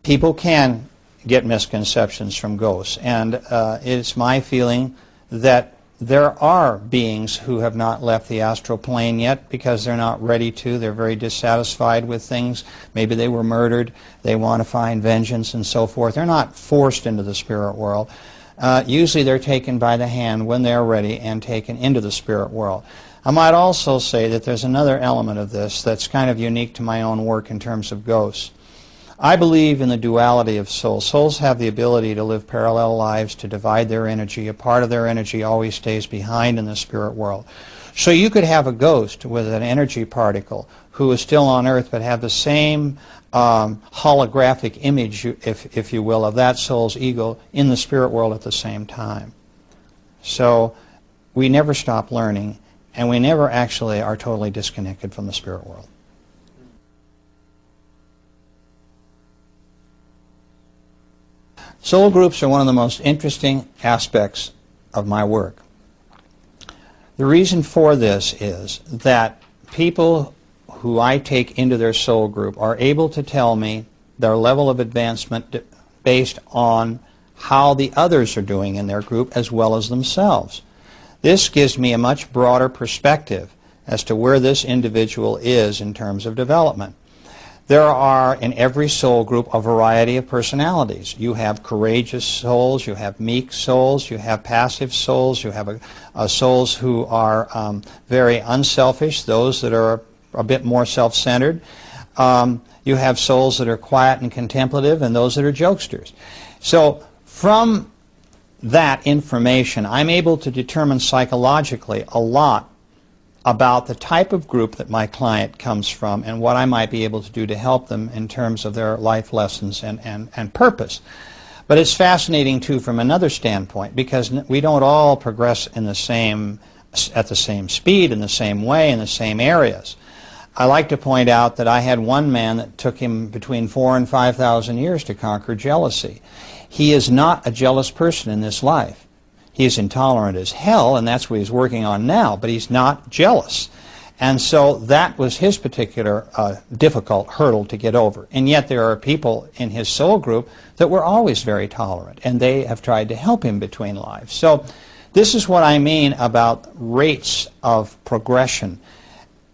people can get misconceptions from ghosts, and it's my feeling that there are beings who have not left the astral plane yet because they're not ready to. They're very dissatisfied with things. Maybe they were murdered. They want to find vengeance and so forth. They're not forced into the spirit world. Usually they're taken by the hand when they're ready and taken into the spirit world. I might also say that there's another element of this that's kind of unique to my own work in terms of ghosts. I believe in the duality of souls. Souls have the ability to live parallel lives, to divide their energy. A part of their energy always stays behind in the spirit world. So you could have a ghost with an energy particle who is still on Earth but have the same holographic image, if you will, of that soul's ego in the spirit world at the same time. So we never stop learning, and we never actually are totally disconnected from the spirit world. Soul groups are one of the most interesting aspects of my work. The reason for this is that people who I take into their soul group are able to tell me their level of advancement based on how the others are doing in their group as well as themselves. This gives me a much broader perspective as to where this individual is in terms of development. There are, in every soul group, a variety of personalities. You have courageous souls, you have meek souls, you have passive souls, you have souls who are very unselfish, those that are a bit more self-centered. You have souls that are quiet and contemplative, and those that are jokesters. So from that information, I'm able to determine psychologically a lot about the type of group that my client comes from and what I might be able to do to help them in terms of their life lessons and purpose. But it's fascinating, too, from another standpoint, because we don't all progress in the same, at the same speed, in the same way, in the same areas. I like to point out that I had one man that took him between 4,000 and 5,000 years to conquer jealousy. He is not a jealous person in this life. He is intolerant as hell, and that's what he's working on now, but he's not jealous. And so that was his particular difficult hurdle to get over. And yet there are people in his soul group that were always very tolerant, and they have tried to help him between lives. So this is what I mean about rates of progression.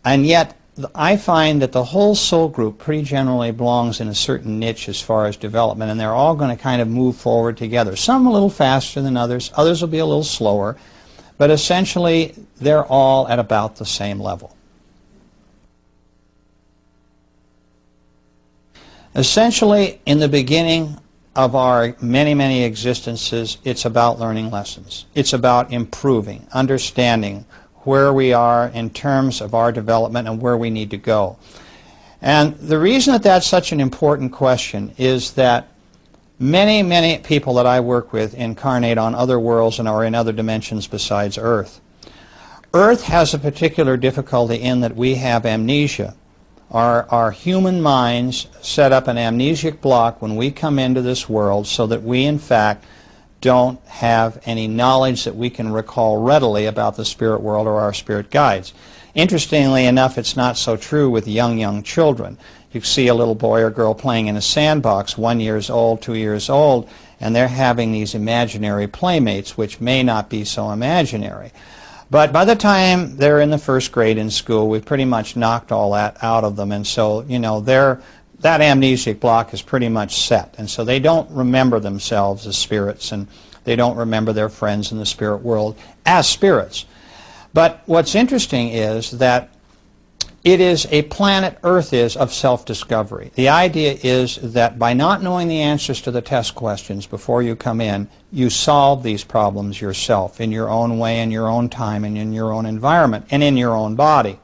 And yet I find that the whole soul group pretty generally belongs in a certain niche as far as development, and they're all going to kind of move forward together. Some a little faster than others, others will be a little slower, but essentially they're all at about the same level. Essentially, in the beginning of our many, many existences, it's about learning lessons. It's about improving, understanding where we are in terms of our development and where we need to go. And the reason that that's such an important question is that many, many people that I work with incarnate on other worlds and are in other dimensions besides Earth. Earth has a particular difficulty in that we have amnesia. Our human minds set up an amnesic block when we come into this world so that we, in fact, don't have any knowledge that we can recall readily about the spirit world or our spirit guides. Interestingly enough, it's not so true with young children. You see a little boy or girl playing in a sandbox, 1 year old, 2 years old, and they're having these imaginary playmates which may not be so imaginary. But by the time they're in the first grade in school, we've pretty much knocked all that out of them, and so, you know, that amnesic block is pretty much set, and so they don't remember themselves as spirits, and they don't remember their friends in the spirit world as spirits. But what's interesting is that it is a planet, Earth is, of self-discovery. The idea is that by not knowing the answers to the test questions before you come in, you solve these problems yourself in your own way, in your own time, and in your own environment, and in your own body.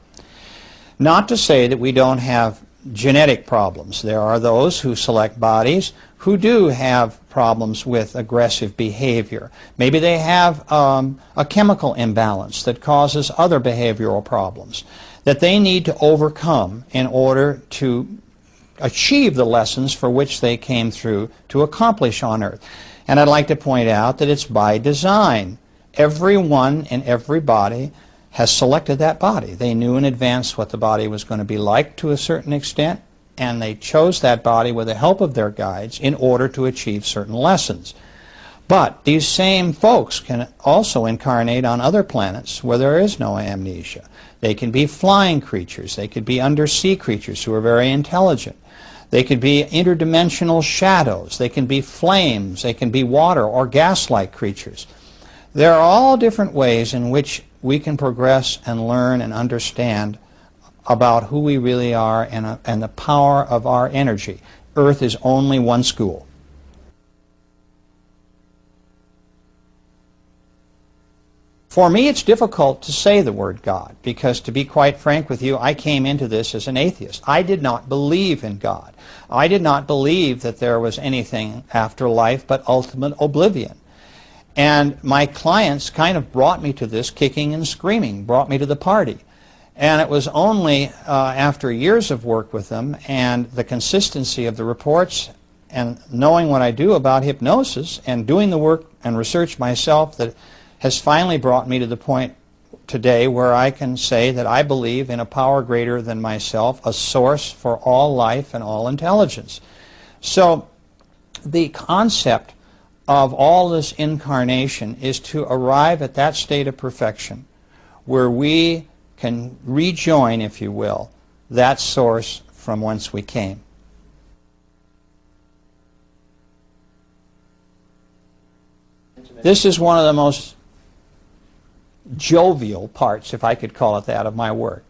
Not to say that we don't have genetic problems. There are those who select bodies who do have problems with aggressive behavior. Maybe they have a chemical imbalance that causes other behavioral problems that they need to overcome in order to achieve the lessons for which they came through to accomplish on Earth. And I'd like to point out that it's by design. Everyone in every body has selected that body. They knew in advance what the body was going to be like to a certain extent, and they chose that body with the help of their guides in order to achieve certain lessons. But these same folks can also incarnate on other planets where there is no amnesia. They can be flying creatures. They could be undersea creatures who are very intelligent. They could be interdimensional shadows. They can be flames. They can be water or gas-like creatures. There are all different ways in which we can progress and learn and understand about who we really are and the power of our energy. Earth is only one school. For me, it's difficult to say the word God because, to be quite frank with you, I came into this as an atheist. I did not believe in God. I did not believe that there was anything after life but ultimate oblivion. And my clients kind of brought me to this kicking and screaming, brought me to the party. And it was only after years of work with them and the consistency of the reports and knowing what I do about hypnosis and doing the work and research myself that has finally brought me to the point today where I can say that I believe in a power greater than myself, a source for all life and all intelligence. So the concept of all this incarnation is to arrive at that state of perfection where we can rejoin, if you will, that source from whence we came. This is one of the most jovial parts, if I could call it that, of my work.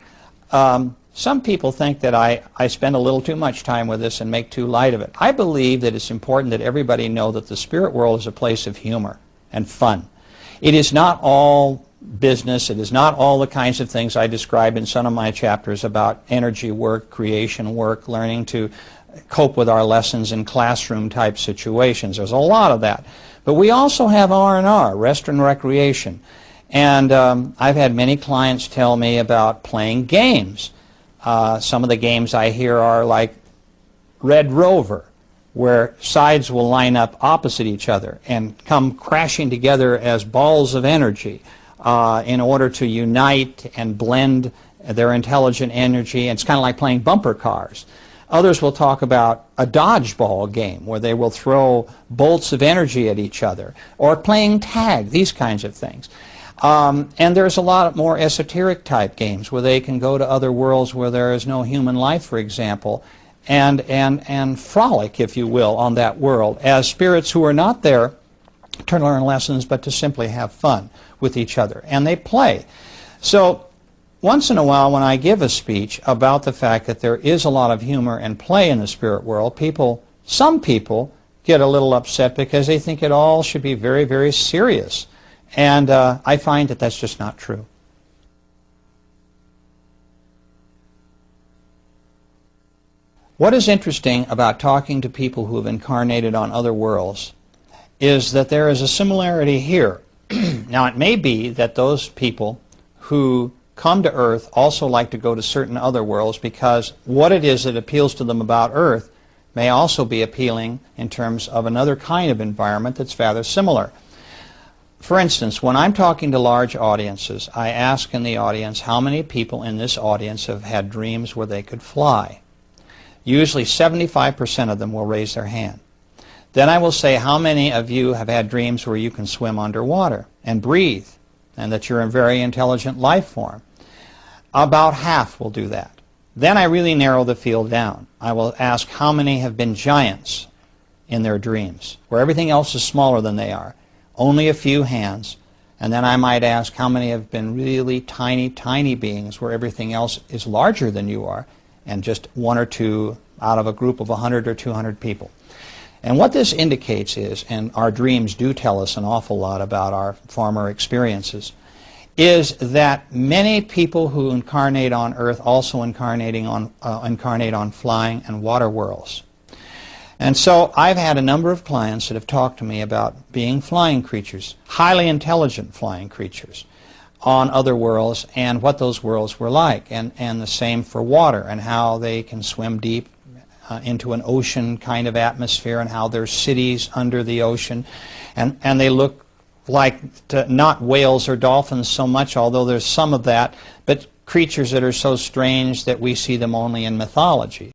Some people think that I spend a little too much time with this and make too light of it. I believe that it's important that everybody know that the spirit world is a place of humor and fun. It is not all business. It is not all the kinds of things I describe in some of my chapters about energy work, creation work, learning to cope with our lessons in classroom type situations. There's a lot of that. But we also have R&R, rest and recreation. And I've had many clients tell me about playing games. Some of the games I hear are like Red Rover, where sides will line up opposite each other and come crashing together as balls of energy in order to unite and blend their intelligent energy. And it's kind of like playing bumper cars. Others will talk about a dodgeball game where they will throw bolts of energy at each other, or playing tag, these kinds of things. And there's a lot more esoteric type games where they can go to other worlds where there is no human life, for example, and frolic, if you will, on that world as spirits who are not there to learn lessons but to simply have fun with each other. And they play. So once in a while when I give a speech about the fact that there is a lot of humor and play in the spirit world, some people get a little upset because they think it all should be very, very serious. And I find that that's just not true. What is interesting about talking to people who have incarnated on other worlds is that there is a similarity here. Now, it may be that those people who come to Earth also like to go to certain other worlds because what it is that appeals to them about Earth may also be appealing in terms of another kind of environment that's rather similar. For instance, when I'm talking to large audiences, I ask in the audience how many people in this audience have had dreams where they could fly. Usually 75% of them will raise their hand. Then I will say, how many of you have had dreams where you can swim underwater and breathe, and that you're a very intelligent life form? About half will do that. Then I really narrow the field down. I will ask how many have been giants in their dreams, where everything else is smaller than they are. Only a few hands. And then I might ask how many have been really tiny, tiny beings where everything else is larger than you are, and just one or two out of a group of 100 or 200 people. And what this indicates is, and our dreams do tell us an awful lot about our former experiences, is that many people who incarnate on Earth also incarnate on flying and water worlds. And so I've had a number of clients that have talked to me about being flying creatures, highly intelligent flying creatures, on other worlds and what those worlds were like. And the same for water and how they can swim deep into an ocean kind of atmosphere and how there's cities under the ocean. And they look like not whales or dolphins so much, although there's some of that, but creatures that are so strange that we see them only in mythology.